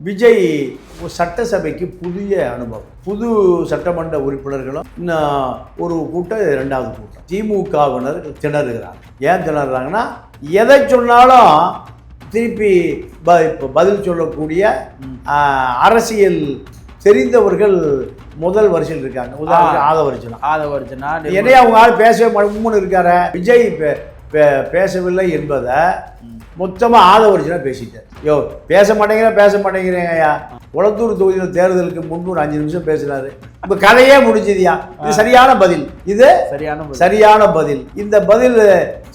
விஜய் சட்டசபைக்கு புதிய அனுபவம். புது சட்டமன்ற உறுப்பினர்களும் இன்னும் ஒரு கூட்டம், இரண்டாவது கூட்டம். திமுகவினர் திணறுகிறார். ஏன் திணறுறாங்கன்னா, எதை சொன்னாலும் திருப்பி பதில் சொல்லக்கூடிய அரசியல் தெரிந்தவர்கள் முதல் வரிசையில் இருக்காங்க. உதாரணத்துக்கு ஆதவர்ஜனா என்னையா அவங்க ஆள் பேசவே முன்னு இருக்காரு. விஜய் பேசவில்லை என்பதை மொத்தமாக ஆதவர்ஜனா பேசிட்டார். யோ பேச மாட்டேங்கிறேங்கய்யா. குளத்தூர் தொகுதியில் தேர்தலுக்கு முன்பு ஒரு 5 நிமிஷம் பேசினாரு. இப்போ கதையே முடிஞ்சதுயா. இது சரியான பதில். இது சரியான பதில். இந்த பதில்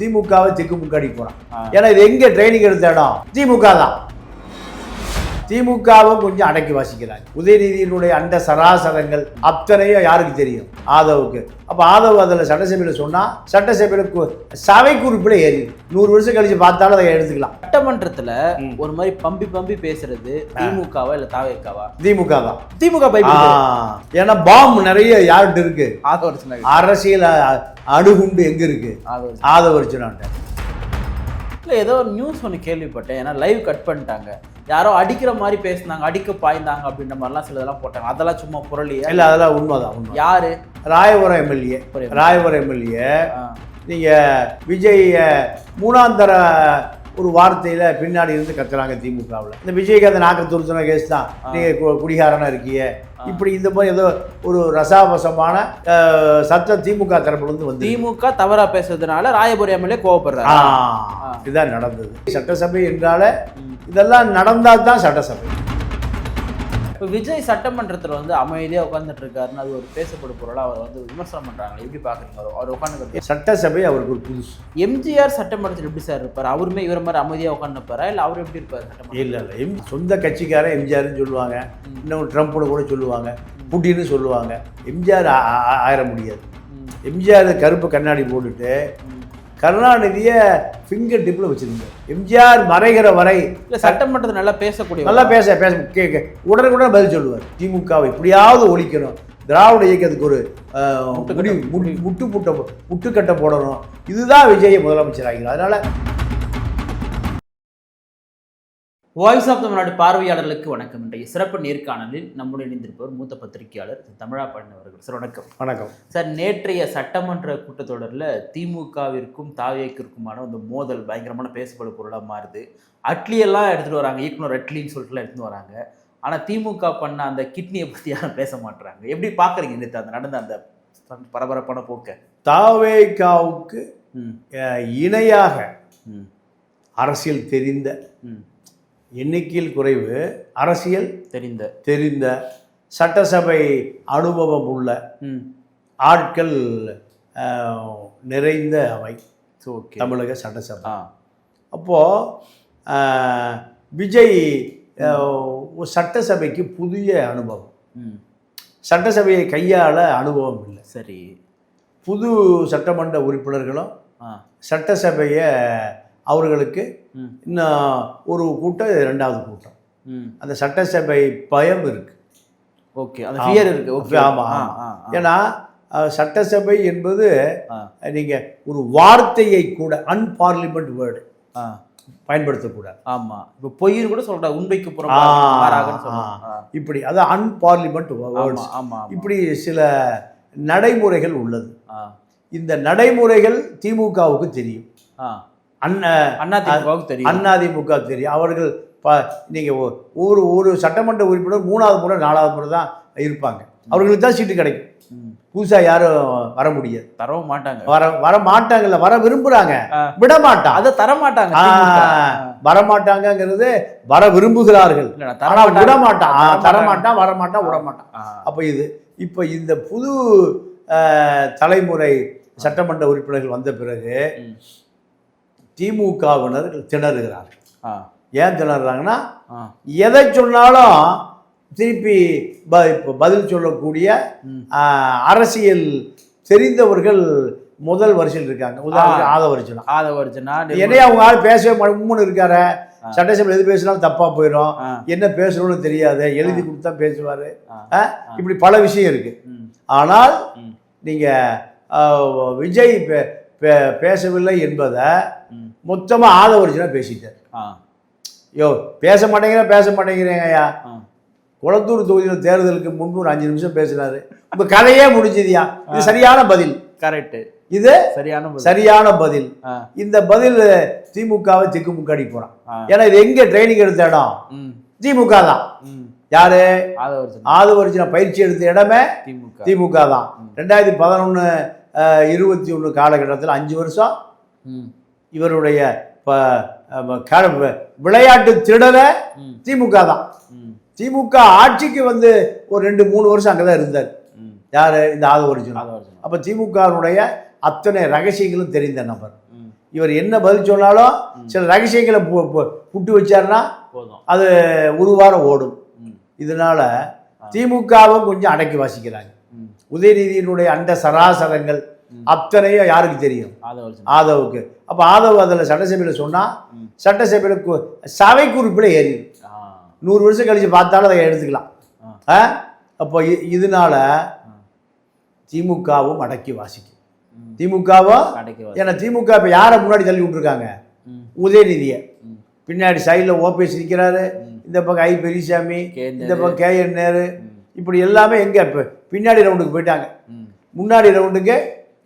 திமுகவை திக்குமுக்காடி போறான். ஏன்னா இது எங்க ட்ரைனிங் எடுத்த இடம் திமுக தான். திமுகவும் கொஞ்சம் அடக்கி வாசிக்கிறாங்க. உதயநிதியினுடைய அந்த சராசரங்கள் அத்தனையும் யாருக்கு தெரியும்? ஆதவுக்கு. அப்போ ஆதவ் அதில் சட்டசபையில் சொன்னால் சட்டசபையில் சபை குறிப்பில் ஏறி 100 வருஷம் கழிச்சு பார்த்தாலும் அதை எடுத்துக்கலாம். சட்டமன்றத்தில் ஒரு மாதிரி பம்பி பேசுறது திமுகவா இல்லை தாவேக்காவா? திமுக தான். திமுக ஏன்னா பாம்பு நிறைய யார்கிட்ட இருக்கு? அரசியல் அணுகுண்டு எங்க இருக்கு? ஆதவர்ஜனாட்ட. இல்லை ஏதோ ஒரு நியூஸ் ஒன்று கேள்விப்பட்டேன். ஏன்னா லைவ் கட் பண்ணிட்டாங்க. யாரோ அடிக்கிற மாதிரி பேசினாங்க, அடிக்க பாய்ந்தாங்க அப்படின்ற மாதிரிலாம் சிலதெல்லாம் போட்டாங்க. அதெல்லாம் சும்மா புரளியா? இல்லை அதெல்லாம் உண்மைதான். யாரு? ராயபுரம் எம்எல்ஏ. நீங்கள் விஜய் மூணாந்தர ஒரு வார்த்தையில் பின்னாடி இருந்து கத்துறாங்க திமுகவில். இந்த விஜய்க்கு அந்த நாக்க துருத்துன கேஸ் தான். நீங்கள் குடிகாரனாக இருக்கிய இப்படி இந்த மாதிரி ஏதோ ஒரு ரசாபசமான சத்தம் திமுக தரப்புலேருந்து வந்து திமுக தவறா பேசுறதுனால ராயபுரம் எம்எல்ஏ கோவப்படுறாரு. இதுதான் நடந்தது. சட்டசபை என்றால இதெல்லாம் நடந்தால் தான் சட்டசபை. இப்போ விஜய் சட்டமன்றத்தில் வந்து அமைதியாக உட்காந்துட்டு இருக்காருன்னு அது ஒரு பேசப்படும் பொருளாக அவர் வந்து விமர்சனம் பண்ணுறாங்க. எப்படி பார்க்குறீங்க? அவர் உட்காந்து சட்டசபை அவருக்கு ஒரு புதுசு. எம்ஜிஆர் சட்டமன்றத்தில் எப்படி சார் இருப்பார்? அவருமே இவர மாதிரி அமைதியாக உட்காந்துப்பாரா இல்லை அவர் எப்படி இருப்பார்? இல்லை சொந்த கட்சிக்காரன் எம்ஜிஆர்னு சொல்லுவாங்க. இன்னும் ட்ரம்ப்னு கூட சொல்லுவாங்க, புட்டின்னு சொல்லுவாங்க. எம்ஜிஆர் ஆயிட முடியாது. எம்ஜிஆர் கருப்பு கண்ணாடி போட்டுட்டு கருணாநிதியை ஃபிங்கர் டிப்பில் வச்சுருந்தார். எம்ஜிஆர் மறைகிற வரை இல்லை சட்டமன்றத்தை நல்லா பேச கேட்க உடனுக்குடன் பதில் சொல்லுவார். திமுகவை எப்படியாவது ஒழிக்கணும், திராவிட இயக்கத்துக்கு ஒரு முட்டுக்கட்டை போடணும். இதுதான் விஜய் முதலமைச்சர் ஆகிறார். அதனால வாய்ஸ் ஆஃப் தமிழ்நாடு பார்வையாளர்களுக்கு வணக்கம். இன்றைய சிறப்பு நேர்காணலில் நம்முடைய இணைந்திருப்பவர் மூத்த பத்திரிகையாளர் தமிழா பாண்டியன் அவர்கள். சார் வணக்கம். வணக்கம் சார். நேற்றைய சட்டமன்ற கூட்டத்தொடரில் திமுகவிற்கும் தாவேக்கிற்குமான அந்த மோதல் பயங்கரமான பேசப்படும் பொருளாக மாறுது. அட்லியெல்லாம் எடுத்துகிட்டு வராங்க, இயக்குனர் அட்லின்னு சொல்லிட்டுலாம் எடுத்துகிட்டு வராங்க. ஆனால் திமுக பண்ண அந்த கிட்னியை பற்றி யாரும் பேச மாட்டுறாங்க. எப்படி பார்க்குறீங்க நேற்று அந்த நடந்த அந்த பரபரப்பான போக்க? தாவேக்காவுக்கு இணையாக அரசியல் தெரிந்த, எண்ணிக்கையில் குறைவு, அரசியல் தெரிந்த சட்டசபை அனுபவம் உள்ள ஆட்கள் நிறைந்த அவை தமிழக சட்டசபை. அப்போது விஜய் சட்டசபைக்கு புதிய அனுபவம். சட்டசபையை கையாள அனுபவம் இல்லை. சரி. புது சட்டமன்ற உறுப்பினர்களும் சட்டசபையை அவர்களுக்கு இன்னும் ஒரு கூட்டம், இரண்டாவது கூட்டம். அந்த சட்டசபை பயம் இருக்கு. ஓகே, அந்த ஃபியர் இருக்கு. ஓகே, ஆமாம். ஏன்னா சட்டசபை என்பது நீங்கள் ஒரு வார்த்தையை கூட அன்பார்லிமெண்ட் வேர்டு பயன்படுத்தக்கூடாது. ஆமாம். இப்போ பொய்ன்னு கூட சொல்ற, உண்மைக்கு புறம்பாக இப்படி அது அன்பார்லிமெண்ட் வேர்ட்ஸ். இப்படி சில நடைமுறைகள் உள்ளது. இந்த நடைமுறைகள் திமுகவுக்கு தெரியும், அதிமுக தெரியும். அவர்கள் நீங்கள் ஒரு சட்டமன்ற உறுப்பினர் 3வது முறை 4வது முறை தான் இருப்பாங்க. அவர்களுக்கு தான் சீட்டு கிடைக்கும். புதுசாக யாரும் வர முடியாது. வர மாட்டாங்கல்ல, வர விரும்புகிறாங்க, விட மாட்டாங்க, அதை தரமாட்டாங்க. வரமாட்டாங்கிறது வர விரும்புகிறார்கள், ஆனால் விட மாட்டான், தரமாட்டான், வரமாட்டான், விட மாட்டான். அப்போ இப்போ இந்த புது தலைமுறை சட்டமன்ற உறுப்பினர்கள் வந்த பிறகு திமுகவினர் திணறுகிறார்கள். ஏன் திணறுறாங்கன்னா, எதை சொன்னாலும் திருப்பி பதில் சொல்லக்கூடிய அரசியல் தெரிந்தவர்கள் முதல் வரிசையில் இருக்காங்க. உதாரணத்துக்கு ஆதவர்ஜனா என்னையா அவங்க ஆள் பேசவே முன்னு இருக்காரு. சட்டசபையில் எது பேசினாலும் தப்பா போயிடும், என்ன பேசணும்னு தெரியாது, எழுதி கொடுத்தா பேசுவாரு. இப்படி பல விஷயம் இருக்கு. ஆனால் நீங்க விஜய் பேசவில்லை என்பதை மொத்தமாக ஆதவர்ஜனா பேசிட்டார். யோ பேச மாட்டேங்கிறேங்க ஐயா. குளத்தூர் தொகுதியில் தேர்தலுக்கு முன்பு ஒரு 5 நிமிஷம் பேசினாரு. உங்க கதையே முடிஞ்சதுயா. இது சரியான பதில். கரெக்ட். இது சரியான பதில். இந்த பதில் திமுகவை திக்குமுக்காடி போறான். ஏன்னா இது எங்க ட்ரைனிங் எடுத்த இடம்? திமுக தான். யாரு? ஆதவர்ஜுனா பயிற்சி எடுத்த இடமே திமுக தான். 2011-21 காலகட்டத்தில் 5 வருஷம் இவருடைய விளையாட்டு திருடல திமுக தான். திமுக ஆட்சிக்கு வந்து ஒரு 2-3 வருஷம் அங்கதான் இருந்தார். யாரு? இந்த ஆதவர்ஜுனா. அப்ப திமுகவுடைய அத்தனை ரகசியங்களும் தெரிந்த நபர். இவர் என்ன பதில் சொன்னாலும் சில ரகசியங்களை புட்டு வச்சாருன்னா அது ஒரு வாரம் ஓடும். இதனால திமுகவும் கொஞ்சம் அடக்கி வாசிக்கிறாங்க. உதயநிதியினுடைய அந்த சராசரங்கள் அத்தனையும் யாருக்கு தெரியும்? ஆதவுக்கு. அப்ப ஆதவ் அதில் சட்டசபையில் சொன்னா சட்டசபையில் சபை குறிப்பில் ஏறி 100 வருஷம் கழிச்சு பார்த்தாலும் அதை எடுத்துக்கலாம். அப்போ இதனால திமுகவும் அடக்கி வாசிக்கும். திமுகவும் ஏன்னா திமுக இப்போ யாரை முன்னாடி தள்ளி விட்டுருக்காங்க? உதயநிதியை. பின்னாடி சைடில் ஓபிஎஸ் நிற்கிறாரு, இந்த பக்கம் ஐ பெரியசாமி, இந்த பக்கம் KN நேரு. இப்படி எல்லாமே எங்கே இப்போ பின்னாடி ரவுண்டுக்கு போயிட்டாங்க. முன்னாடி ரவுண்டுக்கு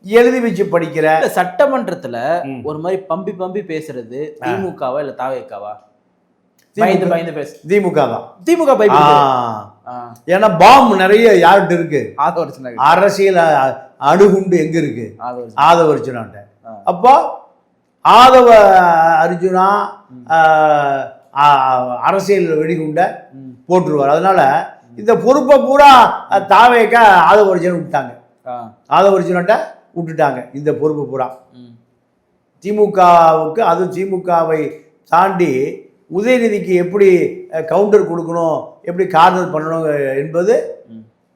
எழுதி வச்சு படிக்கிற சட்டமன்றத்தில் ஒரு மாதிரி பம்பி பேசுறது திமுகவா இல்லை தாவேக்காவா? திமுக தான். திமுக ஏன்னா பாம்பு நிறைய யார்கிட்ட இருக்கு? அரசியல் அணுகுண்டு எங்க இருக்கு? ஆதவர்ஜுனாட்ட. அப்போ ஆதவ அர்ஜுனா அரசியல் வெடிகுண்ட போட்டுருவார். அதனால இந்த பொறுப்பை பூரா தாவேக்க ஆதவர்ஜுனா விட்டாங்க. ஆதவர்ஜுனாட்ட விட்டுட்டாங்க இந்த பொறுப்பு பூரா திமுகவுக்கு. அது திமுகவை தாண்டி உதயநிதிக்கு எப்படி கவுண்டர் கொடுக்கணும், எப்படி கார்னர் பண்ணணும் என்பது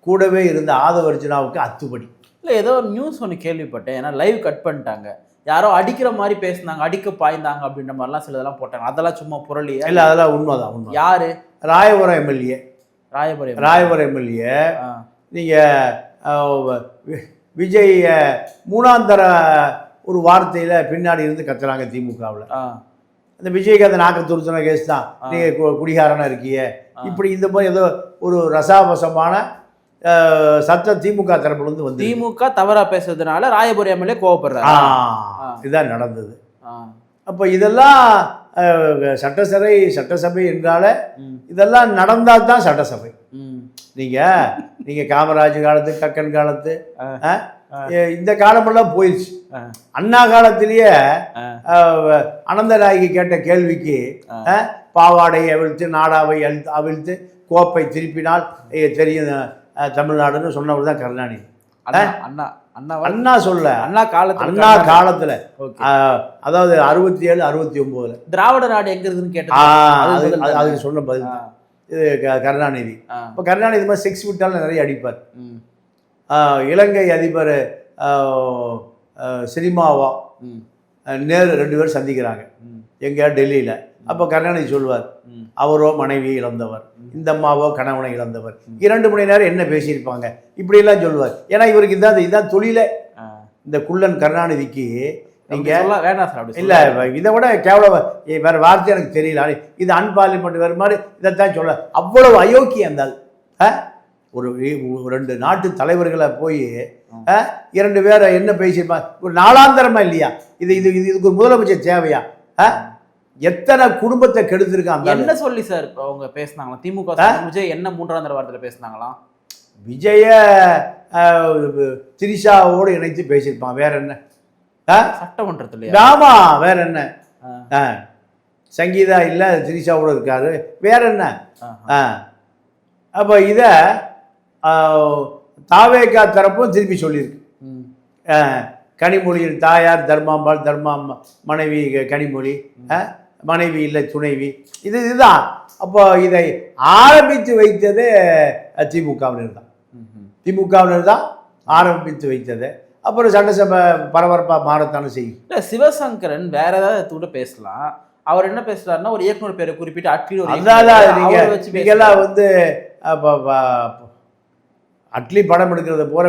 கூடவே இருந்த ஆதவர்ஜுனாவுக்கு அத்துப்படி. இல்லை ஏதோ ஒரு நியூஸ் ஒன்று கேள்விப்பட்டேன். ஏன்னா லைவ் கட் பண்ணிட்டாங்க. யாரோ அடிக்கிற மாதிரி பேசினாங்க, அடிக்க பாய்ந்தாங்க அப்படின்ற மாதிரிலாம் சிலதெல்லாம் போட்டாங்க. அதெல்லாம் சும்மா புரளியா? இல்லை அதெல்லாம் உண்மைதான். யாரு? ராயபுரம் எம்எல்ஏ. ராயபுரம் எம்எல்ஏ. நீங்கள் விஜய் 3ஆம் தர ஒரு வார்த்தையில் பின்னாடி இருந்து கத்துறாங்க திமுகவில். அந்த விஜயகாந்த் நாக்க துருத்தின கேஸ் தான். நீங்கள் குடிகாரனாக இருக்கிய இப்படி இந்த மாதிரி ஏதோ ஒரு ரசாபசமான சட்டம் திமுக தரப்புல இருந்து வந்து திமுக தவறா பேசுறதுனால ராயபுரம் எம்எல்ஏ கோவப்படுறாரு. இதுதான் நடந்தது. அப்போ இதெல்லாம் சட்டசபை என்றால இதெல்லாம் நடந்தால் தான் சட்டசபை. நீங்க காமராஜ் காலத்து, கக்கன் காலத்து, இந்த காலமெல்லாம் போயிடுச்சு. அண்ணா காலத்திலேயே அனந்தநாயகி கேட்ட கேள்விக்கு பாவாடையை அவிழ்த்து நாடாவை அவிழ்த்து கோப்பை திருப்பினால் தெரியும் தமிழ்நாடுன்னு சொன்னவர் தான் கருணாநிதி. அண்ணா சொல்ல அண்ணா காலத்துல அதாவது 67-69 திராவிட நாடு எங்க இருக்குன்னு கேட்டா அதுக்கு சொன்ன பதில் இது கருணாநிதி. இப்போ கருணாநிதி மாதிரி செக்ஸ் விட்டாலும் நிறைய அடிப்பார். இலங்கை அதிபர் சினிமாவா நேரு 2 பேரும் சந்திக்கிறாங்க எங்கேயா டெல்லியில். அப்போ கருணாநிதி சொல்வார், அவரோ மனைவியை இழந்தவர், இந்த அம்மாவோ கணவனை இழந்தவர், 2 மணி நேரம் என்ன பேசியிருப்பாங்க இப்படியெல்லாம் சொல்லுவார். ஏன்னா இவருக்கு இதுதான் தொழிலே. இந்த குள்ளன் கருணாநிதிக்கு நீங்க இல்லை இதை விட கேவலம் வேற வார்த்தை எனக்கு தெரியல. இது அன்பார்லிமெண்ட் வேறு மாதிரி இதைத்தான் சொல்ல. அவ்வளவு அயோக்கியம் இருந்தால் ஒரு 2 நாட்டு தலைவர்களை போய் 2 பேரை என்ன பேசியிருப்பாங்க? ஒரு நாளாந்தரமா இல்லையா? இதுக்கு ஒரு முதலமைச்சர் தேவையா? எத்தனை குடும்பத்தை கெடுத்திருக்காங்க. என்ன சொல்லி சார் அவங்க பேசினாங்களா? திமுக விஜய் என்ன 3ஆம் தர வாரத்தில் பேசினாங்களாம்? விஜய திரிஷாவோடு இணைத்து பேசியிருப்பான். வேற என்ன? சட்டமன்றத்தில் ஆமா, வேற என்ன? சங்கீதா இல்ல திரிஷாவோட இருக்காரு, வேற என்ன? அப்ப இத தாவேகா தரப்பும் திருப்பி சொல்லியிருக்கு. கனிமொழியின் தாயார் தர்மாம்பாள், மனைவி கனிமொழி, மனைவி இல்லை துணைவி, இதுதான். அப்போ இதை ஆரம்பித்து வைத்தது திமுகவினர் தான் ஆரம்பித்து வைத்தது. அப்புறம் சட்டசபை பரபரப்பாக மாறத்தானே செய்யும். இல்லை சிவசங்கரன் வேற ஏதாவது கூட பேசலாம். அவர் என்ன பேசுறாருன்னா ஒரு இயக்குனர் பேரை குறிப்பிட்டு நீங்கெல்லாம் வந்து அட்லி படம் எடுக்கிறத போற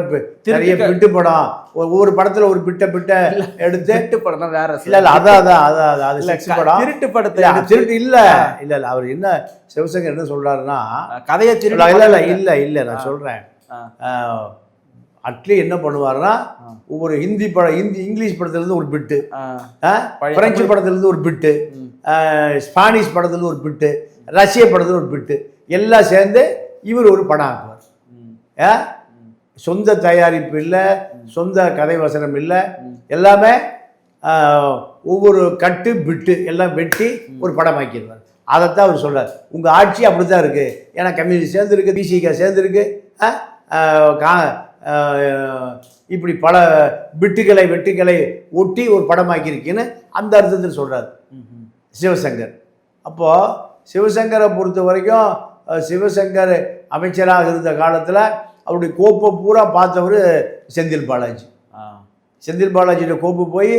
நிறைய பிட்டு படம், ஒவ்வொரு படத்துல ஒரு பிட்ட எடுத்து திருட்டு படம் தான் வேற. இல்ல அதான் அது செக்ஸ் படம். திருட்டு படத்தை திருட்டு இல்ல அவர் என்ன சிவசங்கர் என்ன சொல்றாருன்னா கதையை திருட்டு இல்ல நான் சொல்றேன். அட்லி என்ன பண்ணுவாருன்னா ஒவ்வொரு ஹிந்தி படம், இங்கிலீஷ் படத்துல இருந்து ஒரு பிட்டு, பிரெஞ்சு படத்துல இருந்து ஒரு பிட்டு, ஸ்பானிஷ் படத்துல இருந்து ஒரு பிட்டு, ரஷ்ய படத்துல ஒரு பிட்டு எல்லாம் சேர்ந்து இவர் ஒரு படம் ஆக்குவார். சொந்த தயாரிப்பு இல்லை, சொந்த கதை வசனம் இல்லை, எல்லாமே ஒவ்வொரு கட்டு பிட்டு எல்லாம் வெட்டி ஒரு படம் ஆக்கிடுவார். அதைத்தான் அவர் சொல்றார். உங்கள் ஆட்சி அப்படி தான் இருக்குது, ஏன்னா கம்யூனிஸ்ட் சேர்ந்துருக்கு, பிசிக சேர்ந்துருக்கு, இப்படி பல வெட்டுக்களை ஒட்டி ஒரு படமாக்கியிருக்குன்னு அந்த அர்த்தத்தில் சொல்கிறார் சிவசங்கர். அப்போது சிவசங்கரை பொறுத்த வரைக்கும் சிவசங்கர் அமைச்சராக இருந்த காலத்தில் அவருடைய கோப்பை பூரா பார்த்தவர் செந்தில் பாலாஜி. செந்தில் பாலாஜியோட கோப்பு போய்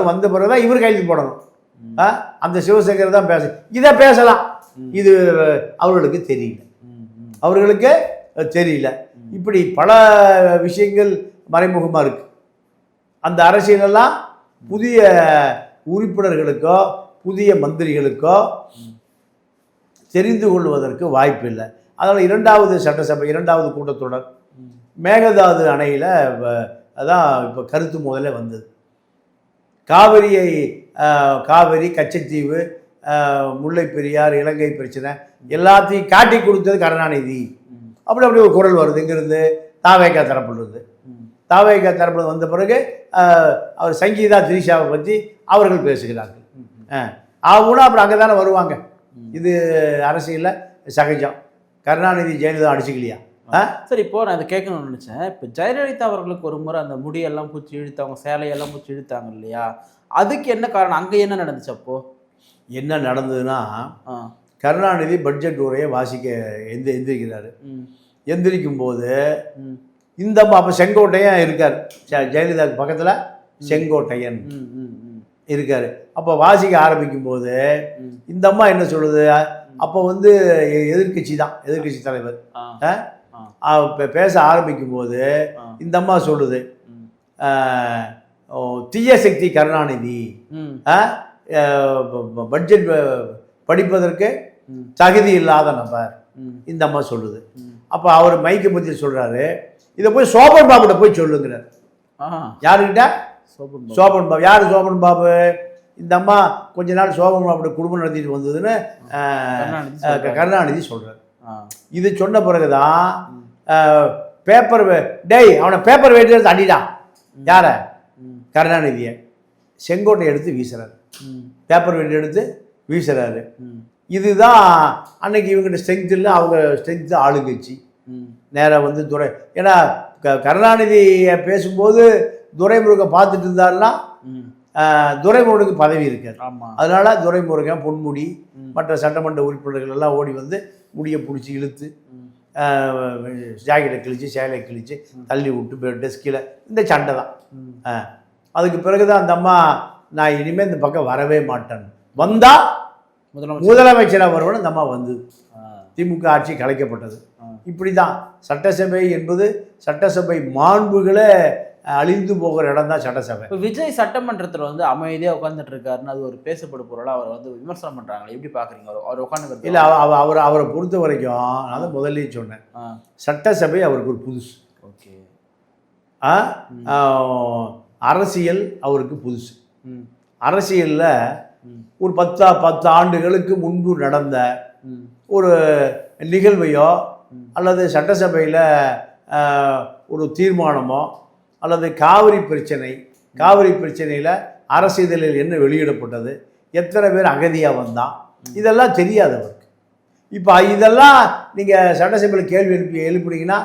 வந்த பிறகு தான் இவர் கைது போடணும். அந்த சிவசங்கர் தான் இதை பேசலாம். இது அவர்களுக்கு தெரியல. இப்படி பல விஷயங்கள் மறைமுகமாக இருக்கு. அந்த அரசியலெல்லாம் புதிய உறுப்பினர்களுக்கோ புதிய மந்திரிகளுக்கோ தெரிந்து கொள்வதற்கு வாய்ப்பு இல்லை. அதனால் இரண்டாவது சட்டசபை இரண்டாவது கூட்டத்தொடர் மேகதாது அணையில் அதான் இப்போ கருத்து முதல்ல வந்தது. காவிரி, கச்சத்தீவு, முல்லை பெரியார், இலங்கை பிரச்சனை எல்லாத்தையும் காட்டி கொடுத்தது கருணாநிதி. அப்படி ஒரு குரல் வருது இங்கிருந்து தாவேகா தரப்புலேருந்து. தாவேகா தரப்புல வந்த பிறகு அவர் சங்கீதா திரிஷாவை பற்றி அவர்கள் பேசுகிறார்கள். ஆகுனா அப்புறம் அங்கே தானே வருவாங்க. இது அரசியலில் சகஜம். கருணாநிதி ஜெயலலிதா அடிச்சுக்கலையா? சரி, இப்போ நான் அதை கேட்கணும்னு நினச்சேன். இப்போ ஜெயலலிதா அவர்களுக்கு ஒரு முறை அந்த முடியெல்லாம் பூச்சி இழுத்தாங்க, சேலையெல்லாம் பூச்சி இழுத்தாங்க இல்லையா? அதுக்கு என்ன காரணம்? அங்கே என்ன நடந்துச்சு? அப்போ என்ன நடந்ததுன்னா, கருணாநிதி பட்ஜெட் உரையை வாசிக்க எந்திரிக்கிறாரு. எந்திரிக்கும் போது இந்த அப்போ செங்கோட்டையன் இருக்கார், ஜெயலலிதாவுக்கு பக்கத்தில் செங்கோட்டையன் இருக்காரு. அப்போ வாசிக்க ஆரம்பிக்கும் போது இந்த அம்மா என்ன சொல்லுது, அப்போ எதிர்கட்சி தலைவர் பேச ஆரம்பிக்கும் போது இந்த அம்மா சொல்லுது, தீய சக்தி கருணாநிதி, பட்ஜெட் படிப்பதற்கு தகுதி இல்லாத நபர், இந்த அம்மா சொல்லுது. அப்போ அவர் மைக்கை பற்றி சொல்றாரு, இதை போய் சோபன் பாபுகிட்ட போய் சொல்லுங்கிறார். யாருக்கிட்ட? சோபன் பாபு. யார் சோபன் பாபு? இந்த அம்மா கொஞ்ச நாள் சோபன் பாபுடைய குடும்பம் நடத்திட்டு வந்ததுன்னு கருணாநிதி சொல்றாரு. இது சொன்ன பிறகுதான் பேப்பர் அவனை பேப்பர் வெயிட் எடுத்து அடிடான். யார? கருணாநிதியை. செங்கோட்டை எடுத்து வீசுறாரு, பேப்பர் வெயிட் எடுத்து வீசுறாரு. இதுதான் அன்னைக்கு இவங்கிட்ட ஸ்ட்ரென்த் இல்லை, அவங்க ஸ்ட்ரென்த் ஆளுங்கட்சி. நேராக துரை, ஏன்னா கருணாநிதியை பேசும்போது துரைமுருகன் பார்த்துட்டு இருந்தாருன்னா துரைமுருகனுக்கு பதவி இருக்காது. அதனால துரைமுருகன், பொன்முடி, மற்ற சட்டமன்ற உறுப்பினர்கள் எல்லாம் ஓடி முடியை பிடிச்சி இழுத்து ஜாக்கெட்டை கிழிச்சு சேலையை கிழிச்சு தள்ளி விட்டு டெஸ்கில் இந்த சண்டை தான். அதுக்கு பிறகுதான் அந்த அம்மா, நான் இனிமேல் இந்த பக்கம் வரவே மாட்டேன், வந்தா முதலமைச்சராக வருவேன்னு இந்த அம்மா திமுக ஆட்சி கலைக்கப்பட்டது. இப்படி தான் சட்டசபை என்பது, சட்டசபை மாண்புகளை அழிந்து போகிற இடம் தான் சட்டசபை. இப்போ விஜய் சட்டமன்றத்தில் அமைதியாக உட்காந்துட்டு இருக்காருன்னு அது ஒரு பேசப்படும் பொருளாக அவர் விமர்சனம் பண்ணுறாங்களே, எப்படி பார்க்குறீங்க? அவர் உட்காந்து இல்லை, அவரை பொறுத்த வரைக்கும் நான் தான் முதல்ல சொன்னேன், சட்டசபை அவருக்கு ஒரு புதுசு. ஓகே. அரசியல் அவருக்கு புதுசு. அரசியலில் ஒரு 10 ஆண்டுகளுக்கு முன்பு நடந்த ஒரு நிகழ்வையோ அல்லது சட்டசபையில் ஒரு தீர்மானமோ அல்லது காவிரி பிரச்சனையில் அரசியலில் என்ன வெளியிடப்பட்டது, எத்தனை பேர் அகதியாக வந்தான், இதெல்லாம் தெரியாது அவருக்கு. இப்போ இதெல்லாம் நீங்கள் சட்டசபையில் கேள்வி எழுப்பினீங்கன்னா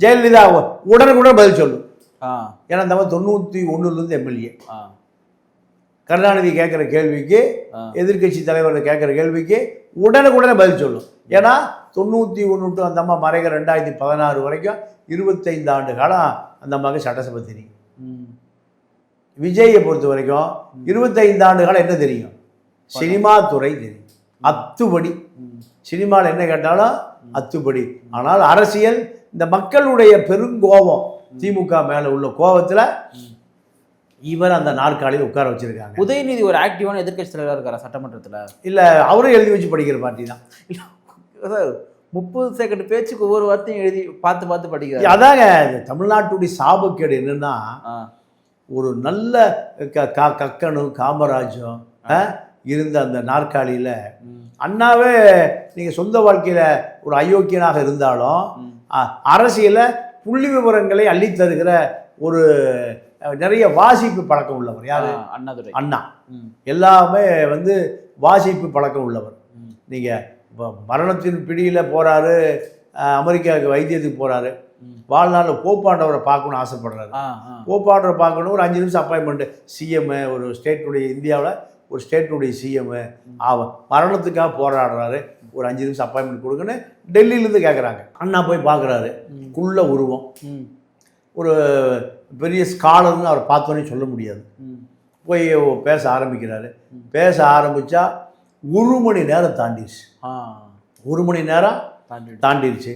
ஜெயலலிதா உடனுக்குடன் பதில் சொல்லும். ஏன்னா இந்த 91 எம்எல்ஏ. கருணாநிதி கேட்குற கேள்விக்கு, எதிர்கட்சி தலைவர் கேட்குற கேள்விக்கு உடனுக்குடனே பதில் சொல்லும். ஏன்னா 91 டு அந்த அம்மா மறைக 2016 வரைக்கும் 25 ஆண்டு காலம் அந்த அம்மாவுக்கு சட்டசபை தெரியும். விஜயை பொறுத்த வரைக்கும் 25 ஆண்டு காலம் என்ன தெரியும்? சினிமா துறை தெரியும், அத்துபடி. சினிமாவில் என்ன கேட்டாலும் அத்துப்படி. ஆனால் அரசியல் இந்த மக்களுடைய பெருங்கோபம் திமுக மேலே உள்ள கோபத்தில் இவர் அந்த நாற்காலியில் உட்கார வச்சிருக்காங்க. உதயநிதி ஒரு ஆக்டிவான எதிர்க்கட்சி தலைவராக இருக்காரா சட்டமன்றத்தில்? இல்லை, அவரும் எழுதி வச்சு படிக்கிற பார்ட்டி தான். 30 செகண்ட் பேச்சுக்கு ஒவ்வொரு வார்த்தையும் எழுதி பார்த்து பார்த்து படிக்கிறார். அதாங்க தமிழ்நாட்டுடைய சாபக்கேடு என்னன்னா, ஒரு நல்ல கக்கனும் காமராஜும் இருந்த அந்த நாற்காலியில் அண்ணாவே நீங்கள் சொந்த வாழ்க்கையில் ஒரு அயோக்கியனாக இருந்தாலும் அரசியலில் புள்ளி விவரங்களை அள்ளித்தருகிற ஒரு நிறைய வாசிப்பு பழக்கம் உள்ளவர். யாரு? அண்ணாதுரை. அண்ணா எல்லாமே வந்து வாசிப்பு பழக்கம் உள்ளவர். நீங்கள் மரணத்தின் பிடியில் போகிறாரு, அமெரிக்காவுக்கு வைத்தியத்துக்கு போகிறாரு, வாழ்நாளில் போப்பாண்டவரை பார்க்கணும்னு ஆசைப்படுறாரு. போப்பாண்டவரை பார்க்கணும், ஒரு 5 நிமிஷம் அப்பாயின்மெண்ட்டு. சிஎம் ஒரு ஸ்டேட்டுடைய, இந்தியாவில் ஒரு ஸ்டேட்டுடைய சிஎம் மரணத்துக்காக போராடுறாரு, ஒரு 5 நிமிஷம் அப்பாயின்மெண்ட் கொடுங்கன்னு டெல்லியிலேருந்து கேட்குறாங்க. அண்ணா போய் பார்க்குறாரு, குள்ள உருவம், ஒரு பெரிய ஸ்காலர்னு அவர் பார்த்தோன்னே சொல்ல முடியாது. போய் பேச ஆரம்பிக்கிறாரு. பேச ஆரம்பித்தா 1 மணி நேரம் தாண்டிடுச்சு. 1 மணி நேரம் தாண்டிடுச்சு.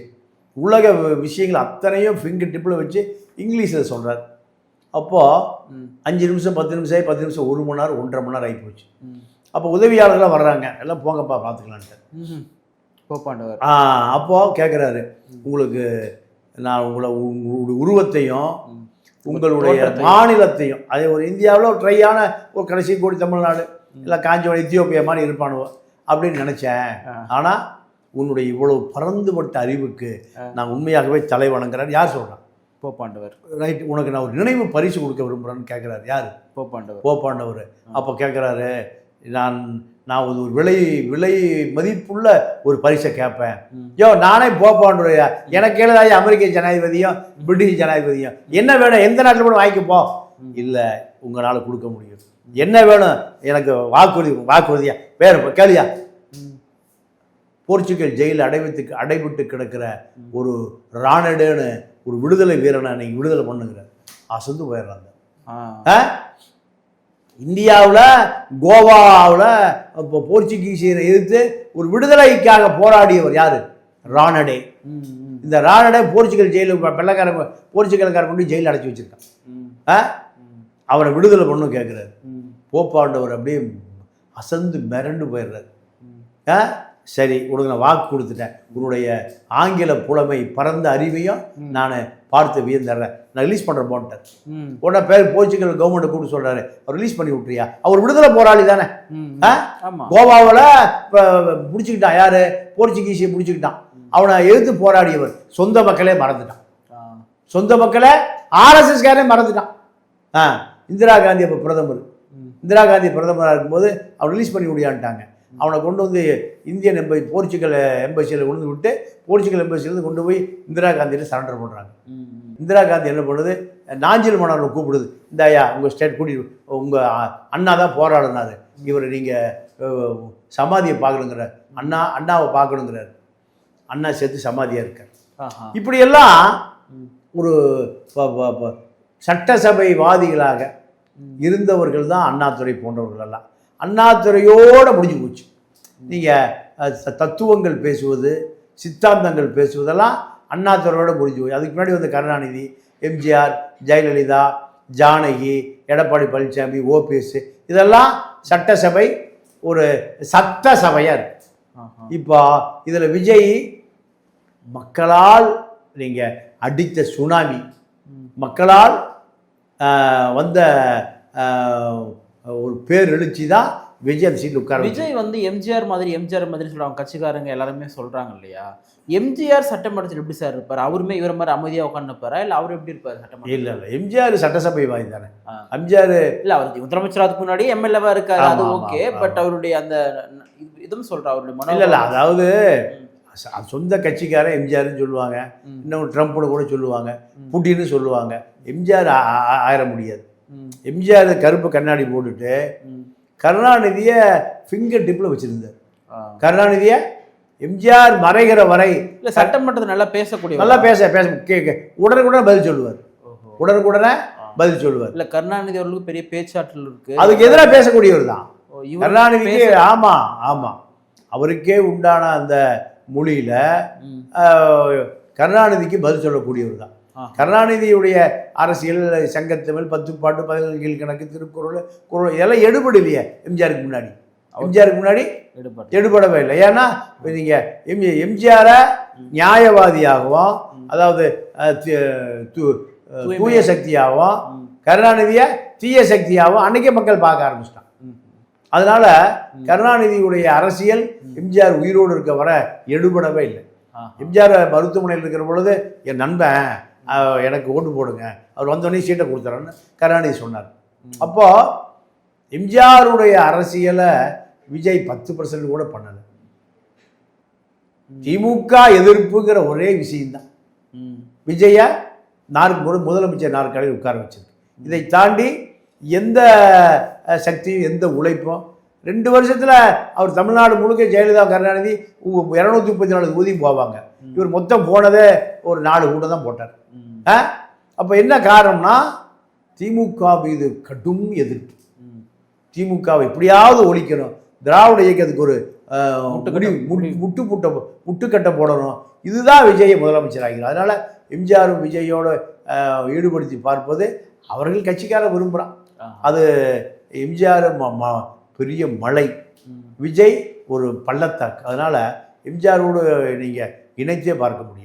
உலக விஷயங்கள் அத்தனையும் ஃபிங்கர் டிப்பில் வச்சு இங்கிலீஷில் சொல்கிறார். அப்போது 5 நிமிஷம் 10 நிமிஷம் 10 நிமிஷம் 1 மணி நேரம் 1.5 மணி நேரம் ஆகி போச்சு. அப்போ உதவியாளர்களாக வர்றாங்க, எல்லாம் போங்கப்பா பார்த்துக்கலான்ட்டு. போப்பாண்டவர் அப்போது கேட்குறாரு, உங்களுக்கு நான் உங்களுடைய உருவத்தையும் உங்களுடைய மாநிலத்தையும், அதே ஒரு இந்தியாவில் ஒரு ட்ரையான ஒரு கடைசி கோடி தமிழ்நாடு இல்லை காஞ்சிபுரம் எத்தியோப்பியா மாதிரி இருப்பானுவோ அப்படின்னு நினச்சேன். ஆனால் உன்னுடைய இவ்வளவு பறந்துபட்ட அறிவுக்கு நான் உண்மையாகவே தலை வணங்குறேன். யார் சொல்கிறான்? போப்பாண்டவர். ரைட், உனக்கு நான் ஒரு நினைவு பரிசு கொடுக்க விரும்புகிறேன்னு கேட்குறாரு. யார்? போப்பாண்டவர். அப்போ கேட்குறாரு, நான் ஒரு விலை மதிப்புள்ள ஒரு பரிசை கேட்பேன். நானே போப்பாண்டுடைய, எனக்கு ஏதாவது அமெரிக்க ஜனாதிபதியும் பிரிட்டிஷ் ஜனாதிபதியும் என்ன வேணும், எந்த நாட்டில் கூட வாங்கிக்கப்போ. இல்லை, உங்களால் கொடுக்க முடியும். என்ன வேணும்? எனக்கு வாக்குறுதியா வேறு கேளியா. போர்ச்சுகல் ஜெயிலில் அடைபட்டு கிடக்கிற ஒரு ராணடேன்னு ஒரு விடுதலை வீரனை நீங்கள் விடுதலை பண்ணுங்கிறார். அசந்து போயிடுறாங்க. இந்தியாவில் கோவாவில் இப்போ போர்ச்சுகீசியரை எதிர்த்து ஒரு விடுதலைக்காக போராடியவர் யார்? ராணடே. இந்த ராணடே போர்ச்சுகல் ஜெயிலு போர்ச்சுகல்காரன் கொண்டு ஜெயிலில் அடைச்சி வச்சிருக்கான். அவரை விடுதலை பண்ணும் கேட்குறாரு. போப்பாண்டவர் அப்படியே அசந்து மிரண்டு போயிடுறாரு. சரி, உனக்கு நான் வாக்கு கொடுத்துட்டேன், உன்னுடைய ஆங்கில புலமை பரந்த அறிவையும் நான் பார்த்து வியந்துடுறேன், நான் ரிலீஸ் பண்ணுறேன் போன்ட்டார். உடனே பேர் போர்ச்சுகல் கவர்மெண்ட்டை கூப்பிட்டு சொல்கிறாரு, அவர் ரிலீஸ் பண்ணி விட்றியா? அவர் விடுதலை போராளி தானே. கோவாவில் இப்போ பிடிச்சிக்கிட்டான். யார்? போர்ச்சுகீசியை பிடிச்சிக்கிட்டான். அவனை எதிர்த்து போராடியவர் சொந்த மக்களே மறந்துட்டான். சொந்த மக்களே ஆர்எஸ்எஸ்காரே மறந்துட்டான். இந்திரா காந்தி அப்போ பிரதமர். இந்திரா காந்தி பிரதமராக இருக்கும்போது அவர் ரிலீஸ் பண்ணி விடியான்ட்டாங்க. அவனை கொண்டு வந்து இந்தியன் போர்ச்சுகல் எம்பசியில் கொண்டு விட்டு போர்ச்சுகல் எம்பசியிலேருந்து கொண்டு போய் இந்திரா காந்தியிட்ட சரண்டர் பண்ணுறாங்க. இந்திரா காந்தி என்ன பண்ணுது, நாஞ்சில் மன்னரை கூப்பிடுது. இந்த ஐயா உங்கள் ஸ்டேட் கூட்டிட்டு, உங்கள் அண்ணா தான் போராடினார், இவர் நீங்கள் சமாதியை பார்க்கணுங்கிறார். அண்ணாவை பார்க்கணுங்கிறார். அண்ணா சேர்த்து சமாதியாக இருக்கார். இப்படியெல்லாம் ஒரு சட்டசபைவாதிகளாக இருந்தவர்கள் தான் அண்ணாதுரை போன்றவர்களெல்லாம். அண்ணாதுரையோடு முடிஞ்சு போச்சு. நீங்கள் தத்துவங்கள் பேசுவது, சித்தாந்தங்கள் பேசுவதெல்லாம் அண்ணாதுரையோடு முடிஞ்சு போச்சு. அதுக்கு முன்னாடி வந்து கருணாநிதி, எம்ஜிஆர், ஜெயலலிதா, ஜானகி, எடப்பாடி பழனிசாமி, ஓபிஎஸ், இதெல்லாம் சட்டசபை ஒரு சட்ட சபையாக இருக்கு. இப்போ இதில் விஜய் மக்களால் நீங்கள் அடித்த சுனாமி, மக்களால் வந்த ஒரு பேர் எழுச்சி தான் விஜய் அந்த சீட்டில் உட்கார. விஜய் வந்து எம்ஜிஆர் மாதிரி சொல்கிறாங்க கட்சிக்காரங்க எல்லாருமே சொல்கிறாங்க இல்லையா? எம்ஜிஆர் சட்டமன்றத்தில் எப்படி சார் இருப்பார்? அவருமே இவர மாதிரி அமைதியாக உட்காந்துப்பாரா, இல்லை அவர் எப்படி இருப்பார் சட்டமன்றம்? இல்லை எம்ஜிஆர் சட்டசபை வாங்கி தானே. எம்ஜிஆர் இல்லை, அவர் முதலமைச்சர் அதுக்கு முன்னாடி எம்எல்ஏவா இருக்காரு, அது ஓகே. பட் அவருடைய அந்த இதுவும் சொல்கிறா அவருடைய மன. இல்லை அதாவது சொந்த கட்சிக்காரன் எம்ஜிஆர்னு சொல்லுவாங்க, இன்னும் ட்ரம்ப்னு கூட சொல்லுவாங்க, புட்டின்னு சொல்லுவாங்க. எம்ஜிஆர் ஆயிட முடியாது. எம்ஜிஆர் கருப்பு கண்ணாடி போட்டுட்டு கருணாநிதியை ஃபிங்கர் டிப்பில் வச்சுருந்தார். கருணாநிதியை எம்ஜிஆர் மறைகிற வரை இல்லை சட்டமன்றத்தை நல்லா பேசக்கூடிய, நல்லா கேட்க உடனுக்குடனே பதில் சொல்லுவார். உடனுக்குடனே பதில் சொல்லுவார். இல்லை கருணாநிதி அவர்களுக்கு பெரிய பேச்சாற்றல் இருக்குது. அதுக்கு எதிராக பேசக்கூடியவர் தான் கருணாநிதிக்கு. ஆமாம், அவருக்கே உண்டான அந்த மொழியில் ம். கருணாநிதிக்கு பதில் சொல்லக்கூடியவர் தான். கருணாநிதியுடைய அரசியல் சங்கத்தமிழ் 10 பாட்டு 17 கீழ்கணக்கு திருக்குறள் குறள் இதெல்லாம் எடுபடலையே எம்ஜிஆருக்கு முன்னாடி. எம்ஜிஆருக்கு முன்னாடி எடுபடவே இல்லை. ஏன்னா நீங்கள் எம்ஜிஆரை நியாயவாதியாகவும் அதாவது தூய சக்தியாகவும் கருணாநிதியை தீய சக்தியாகவும் அன்னைக்கே மக்கள் பார்க்க ஆரம்பிச்சிட்டாங்க. அதனால கருணாநிதியுடைய அரசியல் எம்ஜிஆர் உயிரோடு இருக்க வர எடுபடவே இல்லை. எம்ஜிஆர் மருத்துவமனையில் இருக்கிற பொழுது என் நண்பன் எனக்கு ஓட்டு போடுங்க, அவர் வந்தோடனே சீட்டை கொடுத்துறேன்னு கருணாநிதி சொன்னார். அப்போ எம்ஜிஆருடைய அரசியலை விஜய் 10% கூட பண்ணலை. திமுக எதிர்ப்புங்கிற ஒரே விஷயம்தான் விஜய முதலமைச்சர் நாற்காலியில் உட்கார வச்சிருக்கு. இதை தாண்டி எந்த சக்தியும் எந்த உழைப்பும் 2 வருஷத்தில் அவர் தமிழ்நாடு முழுக்க ஜெயலலிதா கருணாநிதி 234 ஊதியம் போவாங்க. இவர் மொத்தம் போனதே ஒரு 4 கூட தான் போட்டார். அப்போ என்ன காரணம்னா திமுக மீது கடும் எதிர்ப்பு. திமுகவை எப்படியாவது ஒழிக்கணும், திராவிட இயக்கத்துக்கு ஒரு முட்டுக்கட்டை போடணும், இதுதான் விஜயை முதலமைச்சர் ஆகிறார். அதனால் எம்ஜிஆரும் விஜயோடு ஈடுபடுத்தி பார்ப்பது அவர்கள் கட்சிக்கார விரும்புகிறான். அது எம்ஜிஆர் பெரிய மலை, விஜய் ஒரு பள்ளத்தாக்கு. அதனால் எம்ஜிஆரோடு நீங்கள் இணைத்தே பார்க்க முடியாது.